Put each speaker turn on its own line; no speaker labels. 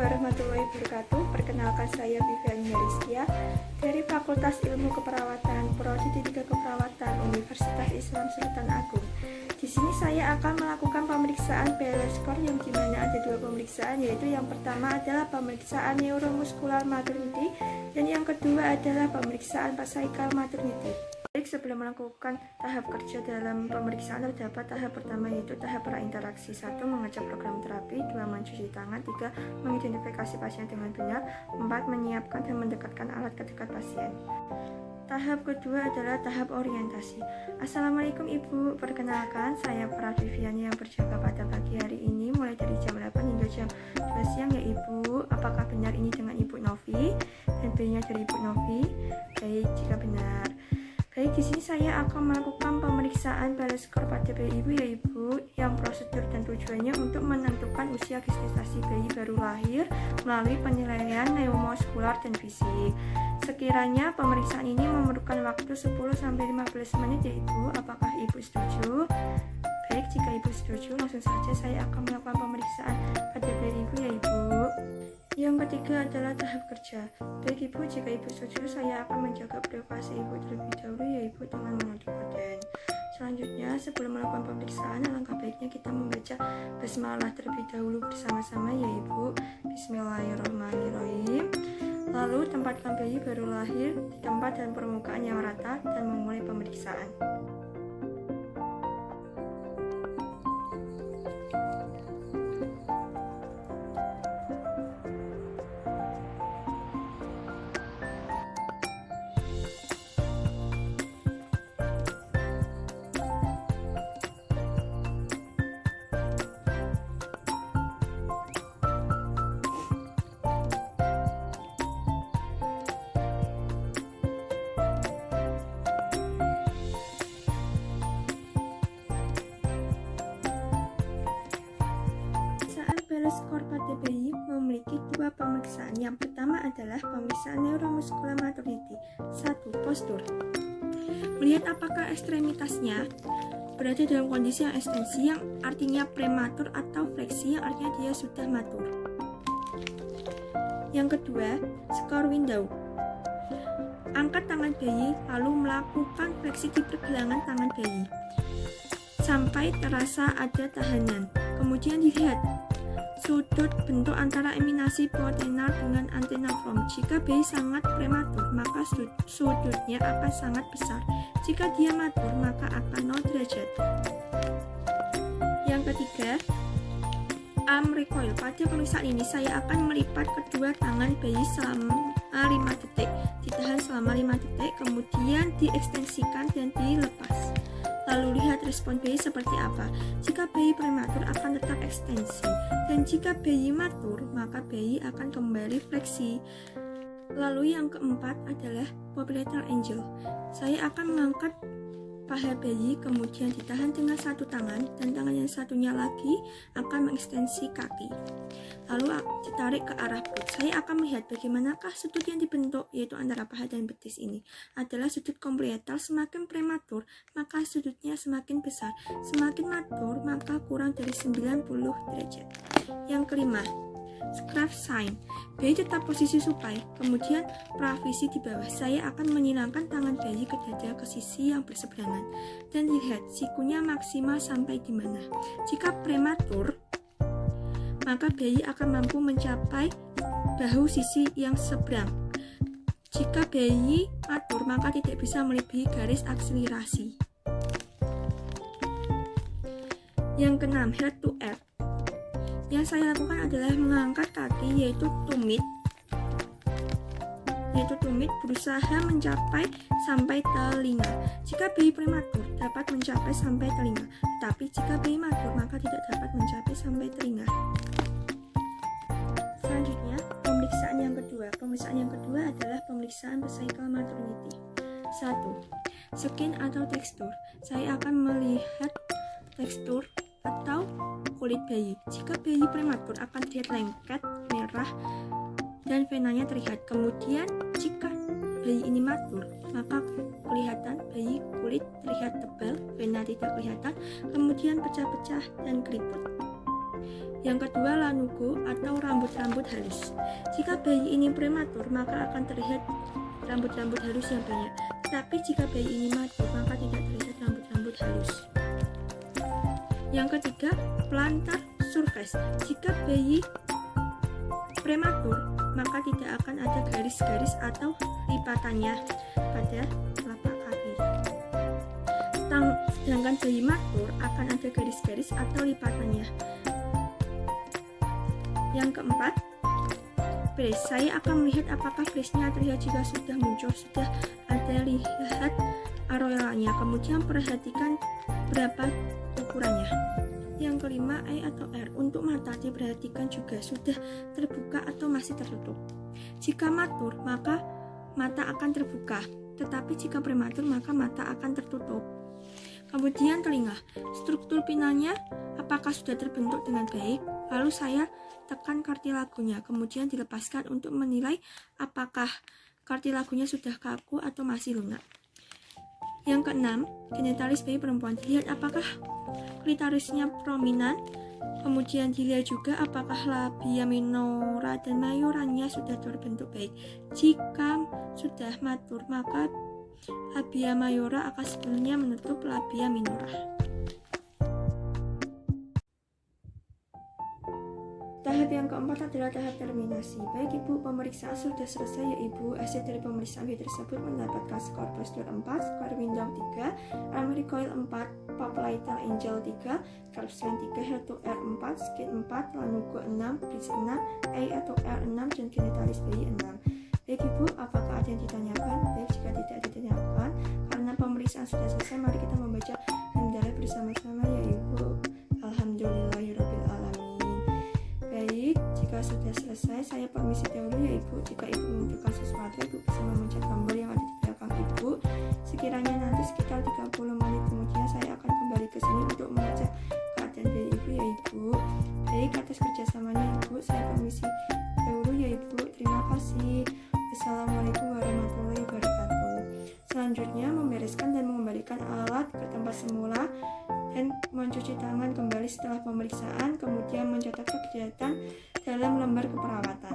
warahmatullahi wabarakatuh. Perkenalkan, saya Vivian Rizkia dari Fakultas Ilmu Keperawatan, Prodi D3 Keperawatan Universitas Islam Sultan Agung. Di sini saya akan melakukan pemeriksaan BLS Score yang dimana ada dua pemeriksaan, yaitu yang pertama adalah pemeriksaan neuromuskular maternity dan yang kedua adalah pemeriksaan cervical maternity. Baik, sebelum melakukan tahap kerja dalam pemeriksaan terdapat tahap pertama, yaitu tahap prainteraksi. 1. Mengecek program terapi. 2. Mencuci tangan. 3. Mengidentifikasi pasien dengan benar. 4. Menyiapkan dan mendekatkan alat ke dekat pasien. Tahap kedua adalah tahap orientasi. Assalamualaikum Ibu, perkenalkan saya Pra Vivian yang berjaga pada pagi hari ini mulai dari jam 8 hingga jam 2 siang ya Ibu. Apakah benar ini dengan Ibu Novi? Dan B-nya dari Ibu Novi? Baik, jika benar. Baik, di sini saya akan melakukan pemeriksaan BLS Score pada bayi Ibu ya Ibu, yang prosedur dan tujuannya untuk menentukan usia gestasi bayi baru lahir melalui penilaian neuromuskular dan fisik. Sekiranya pemeriksaan ini memerlukan waktu 10-15 menit ya Ibu, apakah Ibu setuju? Baik, jika Ibu setuju, langsung saja saya akan melakukan pemeriksaan pada bayi Ibu ya Ibu. Yang ketiga adalah tahap kerja. Baik Ibu, jika Ibu setuju, saya akan menjaga privasi Ibu terlebih dahulu ya Ibu dengan menonton konten. Selanjutnya, sebelum melakukan pemeriksaan, alangkah baiknya kita membaca basmalah terlebih dahulu bersama-sama ya Ibu. Bismillahirrahmanirrahim. Lalu tempatkan bayi baru lahir di tempat dan permukaan yang rata dan memulai pemeriksaan. BLS Score pada bayi memiliki dua pemeriksaan. Yang pertama adalah pemeriksaan neuromuskular maternity. 1. Postur. Melihat apakah ekstremitasnya berada dalam kondisi yang ekstensi, yang artinya prematur, atau fleksi, yang artinya dia sudah matur. Yang kedua, score window. Angkat tangan bayi lalu melakukan fleksi di pergelangan tangan bayi sampai terasa ada tahanan. Kemudian dilihat sudut bentuk antara eminasi pootenar dengan antena from. Jika bayi sangat prematur, maka sudutnya akan sangat besar. Jika dia matur, maka akan 0 derajat. Yang ketiga, arm recoil. Pada pemeriksaan ini saya akan melipat kedua tangan bayi selama 5 detik, ditahan selama 5 detik, kemudian diekstensikan dan dilepas. Lalu lihat respon bayi seperti apa. Jika bayi prematur akan tetap ekstensi, dan jika bayi matur maka bayi akan kembali fleksi. Lalu yang keempat adalah popliteal angle. Saya akan mengangkat paha bayi, kemudian ditahan dengan satu tangan, dan tangan yang satunya lagi akan mengekstensi kaki. Lalu ditarik ke arah perut. Saya akan melihat bagaimanakah sudut yang dibentuk, yaitu antara paha dan betis ini adalah sudut komplietal. Semakin prematur, maka sudutnya semakin besar. Semakin matur, maka kurang dari 90 derajat. Yang kelima, Scrap sign. Bayi tetap posisi supine, kemudian pravisi di bawah. Saya akan menyilangkan tangan bayi ke dada ke sisi yang berseberangan dan dilihat sikunya maksimal sampai di mana. Jika prematur, maka bayi akan mampu mencapai bahu sisi yang seberang. Jika bayi matur, maka tidak bisa melebihi garis akselerasi. Yang keenam, head to earth. Yang saya lakukan adalah mengangkat kaki, yaitu tumit berusaha mencapai sampai telinga. Jika bayi prematur dapat mencapai sampai telinga, tetapi jika bayi matur maka tidak dapat mencapai sampai telinga. Selanjutnya, pemeriksaan yang kedua. Pemeriksaan yang kedua adalah pemeriksaan cervical maternity. 1. Skin atau tekstur. Saya akan melihat tekstur atau kulit bayi. Jika bayi prematur akan terlihat lengket, merah, dan venanya terlihat. Kemudian jika bayi ini matur, maka kelihatan bayi kulit terlihat tebal, vena tidak kelihatan, kemudian pecah-pecah dan keriput. Yang kedua, lanugo atau rambut-rambut halus. Jika bayi ini prematur, maka akan terlihat rambut-rambut halus yang banyak. Tetapi jika bayi ini matur, maka tidak terlihat rambut-rambut halus. Yang ketiga, plantar surface. Jika bayi prematur, maka tidak akan ada garis-garis atau lipatannya pada telapak kaki. Sedangkan bayi matur akan ada garis-garis atau lipatannya. Yang keempat, brace. Saya akan melihat apakah brace-nya terlihat. Jika sudah muncul, sudah ada lihat areolanya. Kemudian perhatikan berapa ukurannya. Yang kelima, eye atau R. Untuk mata diperhatikan juga sudah terbuka atau masih tertutup. Jika matur, maka mata akan terbuka, tetapi jika prematur, maka mata akan tertutup. Kemudian telinga. Struktur pinanya apakah sudah terbentuk dengan baik? Lalu saya tekan kartilagonya, kemudian dilepaskan untuk menilai apakah kartilagonya sudah kaku atau masih lunak. Yang keenam, genitalis bayi perempuan. Dilihat apakah klitorisnya prominan, kemudian dilihat juga apakah labia minora dan mayoranya sudah terbentuk baik. Jika sudah matur, maka labia mayora akan sepenuhnya menutup labia minora. Tahap yang keempat adalah tahap terminasi. Baik Ibu, pemeriksaan sudah selesai ya Ibu. Hasil dari pemeriksaan bayi tersebut mendapatkan skor postur 4, skor window 3, arm recoil 4, popliteal angel 3, curve strength 3, head to air 4, skin 4, lanugo 6, bridge 6, eye atau R 6, dan genitalis bayi 6. Baik Ibu, apakah ada yang ditanyakan? Baik, jika tidak ditanyakan, karena pemeriksaan sudah selesai, mari kita membaca hamdalah bersama-sama ya Ibu. Alhamdulillahirrabbilalamin. Baik, jika sudah selesai, saya permisi dahulu ya Ibu. Jika Ibu membutuhkan sesuatu, Ibu bisa memencet tombol yang ada di belakang Ibu. Sekiranya nanti sekitar 30 menit kemudian saya akan kembali ke sini untuk mengecek keadaan dari Ibu ya Ibu. Baik, atas kerjasamanya Ibu, saya permisi dahulu ya Ibu. Terima kasih. Assalamualaikum warahmatullahi wabarakatuh. Selanjutnya, membereskan dan mengembalikan alat ke tempat semula dan mencuci tangan kembali setelah pemeriksaan, kemudian mencatat kegiatan dalam lembar keperawatan.